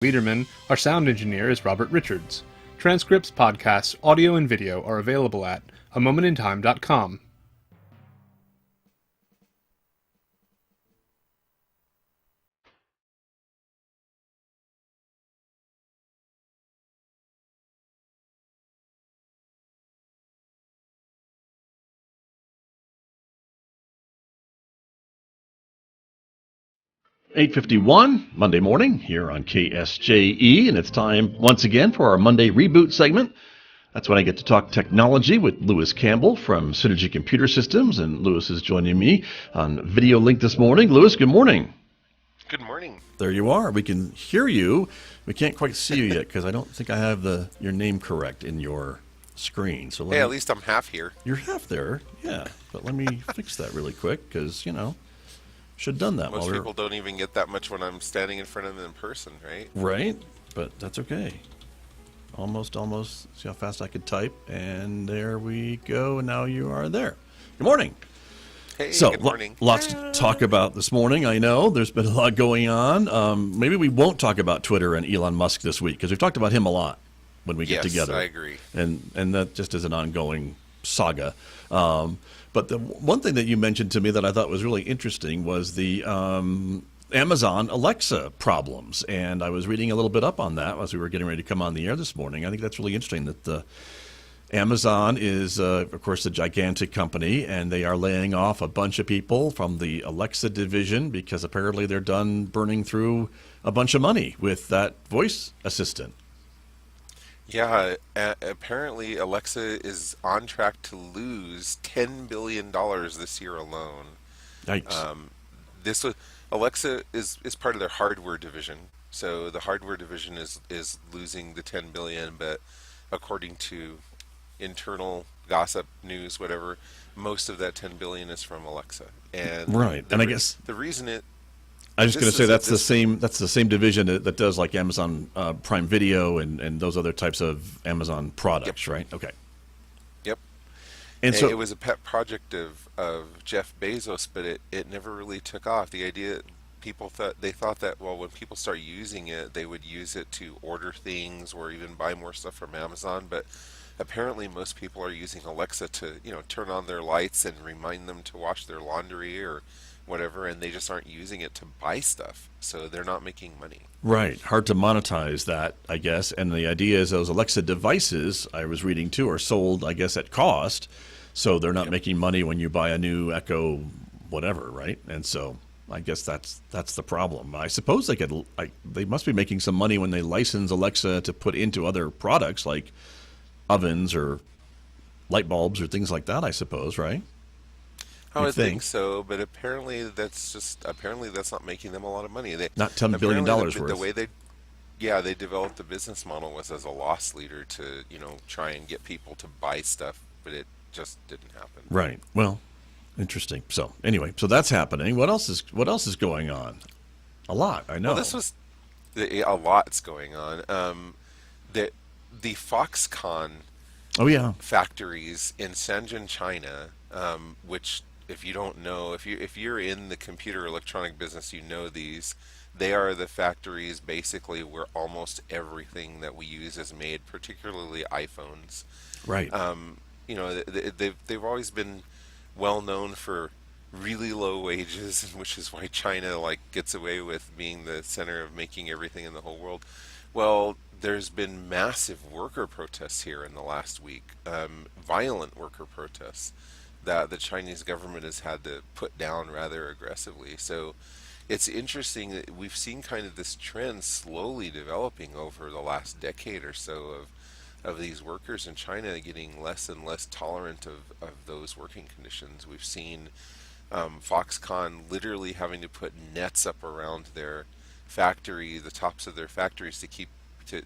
Liederman. Our sound engineer is Robert Richards. Transcripts, podcasts, audio, and video are available at amomentintime.com. .851 Monday morning here on KSJE, and it's time once again for our Monday Reboot segment. That's when I get to talk technology with Lewis Campbell from Cintigy Computer Systems, and Lewis is joining me on video link this morning. Lewis, good morning. Good morning. There you are. We can hear you. We can't quite see you yet because I don't think I have your name correct in your screen. So at least I'm half here. You're half there, yeah. But let me fix that really quick because, should have done that. Most people don't even get that much when I'm standing in front of them in person, right? Right, but that's okay. Almost. See how fast I could type, and there we go. And now you are there. Good morning. Hey, so, good morning. Lots to talk about this morning. I know there's been a lot going on. Maybe we won't talk about Twitter and Elon Musk this week because we've talked about him a lot when we get together. Yes, I agree. And that just is an ongoing saga. But the one thing that you mentioned to me that I thought was really interesting was the Amazon Alexa problems. And I was reading a little bit up on that as we were getting ready to come on the air this morning. I think that's really interesting that Amazon is, of course, a gigantic company, and they are laying off a bunch of people from the Alexa division because apparently they're done burning through a bunch of money with that voice assistant. Yeah, apparently Alexa is on track to lose $10 billion this year alone. Yikes. Alexa is part of their hardware division. So the hardware division is losing the $10 billion, but according to internal gossip, news, whatever, most of that $10 billion is from Alexa. And right, and I guess the reason I was just going to say that's the same division that does like Amazon Prime Video and those other types of Amazon products, yep. Right? Okay. Yep. And so it was a pet project of Jeff Bezos, but it never really took off. The idea, people thought that, well, when people start using it, they would use it to order things or even buy more stuff from Amazon, but apparently most people are using Alexa to, turn on their lights and remind them to wash their laundry or whatever, and they just aren't using it to buy stuff, so they're not making money. Right. Hard to monetize that, I guess. And the idea is those Alexa devices, I was reading too, are sold, I guess, at cost, so they're not Yep. making money when you buy a new Echo whatever, right? And so I guess that's the problem. I suppose they must be making some money when they license Alexa to put into other products like ovens or light bulbs or things like that, I suppose, right? I would think so, but apparently that's not making them a lot of money. Not $10 billion worth. The way they developed the business model was as a loss leader to try and get people to buy stuff, but it just didn't happen. Right. Well, interesting. So anyway, that's happening. What else is going on? A lot, I know. Well, a lot's going on. The Foxconn factories in Shenzhen, China, which, if you don't know, if you're in the computer electronic business, these. They are the factories basically where almost everything that we use is made, particularly iPhones. Right. They've always been well known for really low wages, which is why China gets away with being the center of making everything in the whole world. Well, there's been massive worker protests here in the last week, violent worker protests that the Chinese government has had to put down rather aggressively. So it's interesting that we've seen kind of this trend slowly developing over the last decade or so of these workers in China getting less and less tolerant of those working conditions. We've seen Foxconn literally having to put nets up around their factory, the tops of their factories, to keep to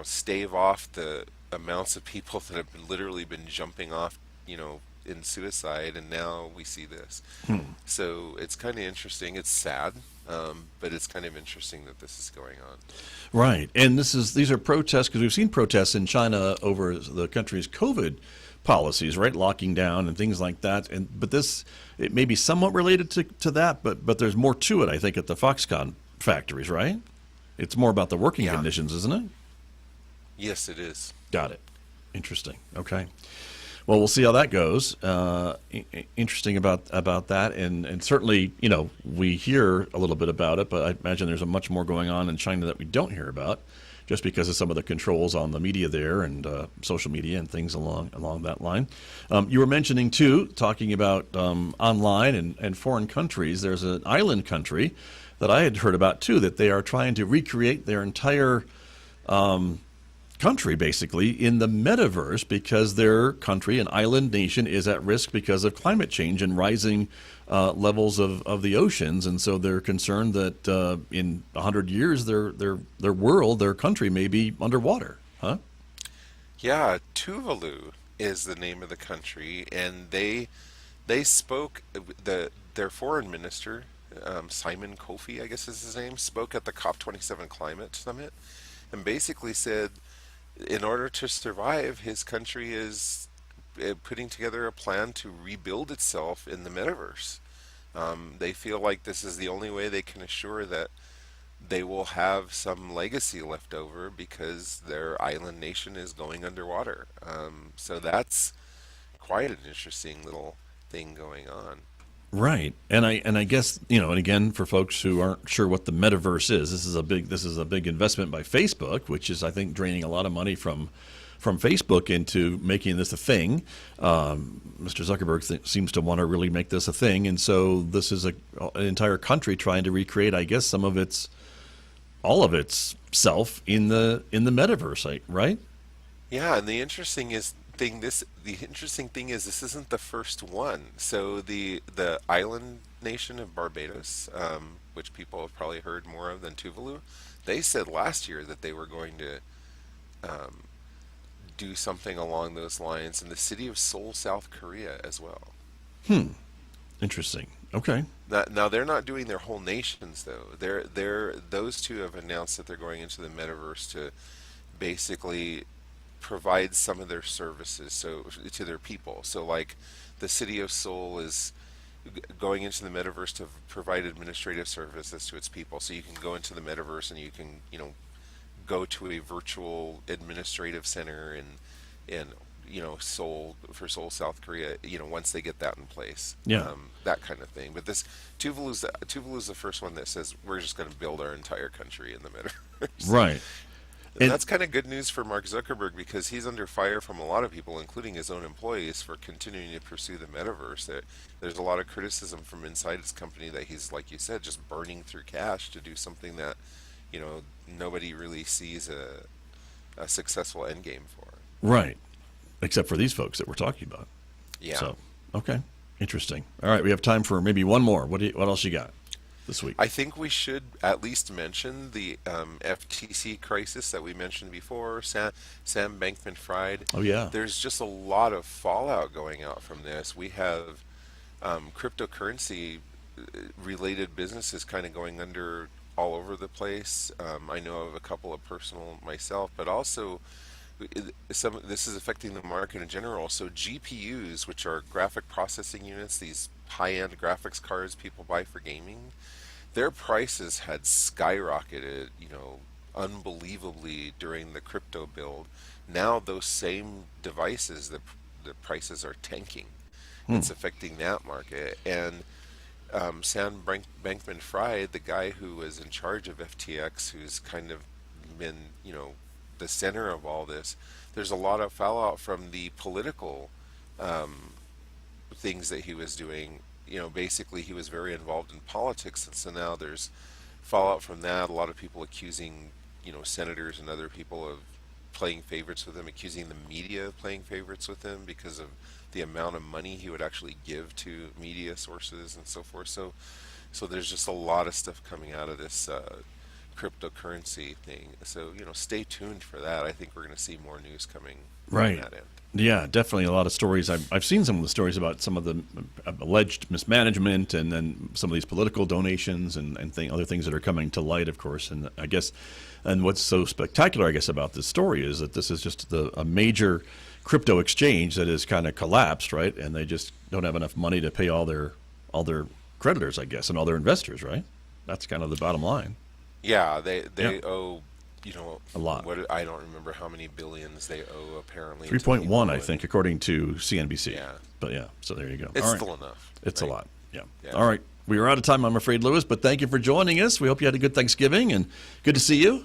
stave off the amounts of people that have literally been jumping off, in suicide, and now we see this. So it's kind of interesting. It's sad, but it's kind of interesting that this is going on. Right, and these are protests because we've seen protests in China over the country's COVID policies, right, locking down and things like that. But it may be somewhat related to that, but there's more to it, I think, at the Foxconn factories, right? It's more about the working Yeah. conditions, isn't it? Yes, it is. Got it. Interesting. Okay. Well, we'll see how that goes. Interesting about that, and certainly, we hear a little bit about it, but I imagine there's a much more going on in China that we don't hear about, just because of some of the controls on the media there and social media and things along that line. You were mentioning too, talking about online and foreign countries. There's an island country that I had heard about too, that they are trying to recreate their entire country basically in the metaverse, because their country, an island nation, is at risk because of climate change and rising levels of the oceans, and so they're concerned that in 100 years their world, their country, may be underwater. Huh? Yeah, Tuvalu is the name of the country, and they spoke. Their foreign minister, Simon Kofi, I guess is his name, spoke at the COP27 climate summit, and basically said, in order to survive, his country is putting together a plan to rebuild itself in the metaverse. They feel like this is the only way they can assure that they will have some legacy left over, because their island nation is going underwater. So that's quite an interesting little thing going on. Right, and I guess, and again, for folks who aren't sure what the metaverse is, this is a big investment by Facebook, which is, I think, draining a lot of money from Facebook into making this a thing. Mr. Zuckerberg seems to want to really make this a thing, and so this is an entire country trying to recreate, I guess, all of its self in the metaverse, right? Yeah, and the interesting thing is this isn't the first one. So the island nation of Barbados, which people have probably heard more of than Tuvalu, they said last year that they were going to do something along those lines, in the city of Seoul, South Korea, as well. Interesting. Okay. Now they're not doing their whole nations though. Those two have announced that they're going into the metaverse to basically provide some of their services to their people. So like the city of Seoul is going into the metaverse to provide administrative services to its people. So you can go into the metaverse and you can go to a virtual administrative center in Seoul, South Korea, once they get that in place. Yeah. That kind of thing. But this Tuvalu's the first one that says we're just going to build our entire country in the metaverse. Right. And that's kind of good news for Mark Zuckerberg, because he's under fire from a lot of people, including his own employees, for continuing to pursue the metaverse. There's a lot of criticism from inside his company that he's, like you said, just burning through cash to do something that, nobody really sees a successful end game for. Right. Except for these folks that we're talking about. Yeah. So, okay. Interesting. All right, we have time for maybe one more. What else you got this week? I think we should at least mention the FTC crisis that we mentioned before, Sam Bankman-Fried. Oh, yeah. There's just a lot of fallout going out from this. We have cryptocurrency related businesses kind of going under all over the place. I know of a couple of personal myself, but also this is affecting the market in general. So GPUs, which are graphic processing units, these high-end graphics cards people buy for gaming, their prices had skyrocketed, unbelievably during the crypto build. Now those same devices, the prices are tanking. It's affecting that market. And Sam Bankman-Fried, the guy who was in charge of FTX, who's kind of been, the center of all this, there's a lot of fallout from the political things that he was doing. Basically he was very involved in politics, and so now there's fallout from that. A lot of people accusing, senators and other people of playing favorites with him, accusing the media of playing favorites with him because of the amount of money he would actually give to media sources and so forth. So there's just a lot of stuff coming out of this cryptocurrency thing. So, stay tuned for that. I think we're going to see more news coming Right. from that end. Yeah, definitely a lot of stories. I've seen some of the stories about some of the alleged mismanagement, and then some of these political donations and other things that are coming to light, of course. And I guess, and what's so spectacular, I guess, about this story is that this is just a major crypto exchange that has kind of collapsed, right? And they just don't have enough money to pay all their creditors, I guess, and all their investors, right? That's kind of the bottom line. Yeah, they Yeah. owe, A lot. I don't remember how many billions they owe apparently. 3.1, I and- think, according to CNBC. Yeah. But yeah, so there you go. It's All right. still enough. It's a right? lot. Yeah. Yeah. All right. We are out of time, I'm afraid, Lewis, but thank you for joining us. We hope you had a good Thanksgiving and good to see you.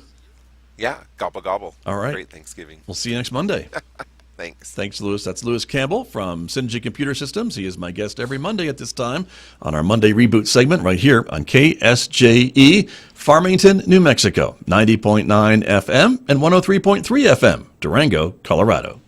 Yeah, gobble gobble. All right. Great Thanksgiving. We'll see you next Monday. Thanks. Thanks, Lewis. That's Lewis Campbell from Cintigy Computer Systems. He is my guest every Monday at this time on our Monday Reboot segment right here on KSJE, Farmington, New Mexico, 90.9 FM and 103.3 FM, Durango, Colorado.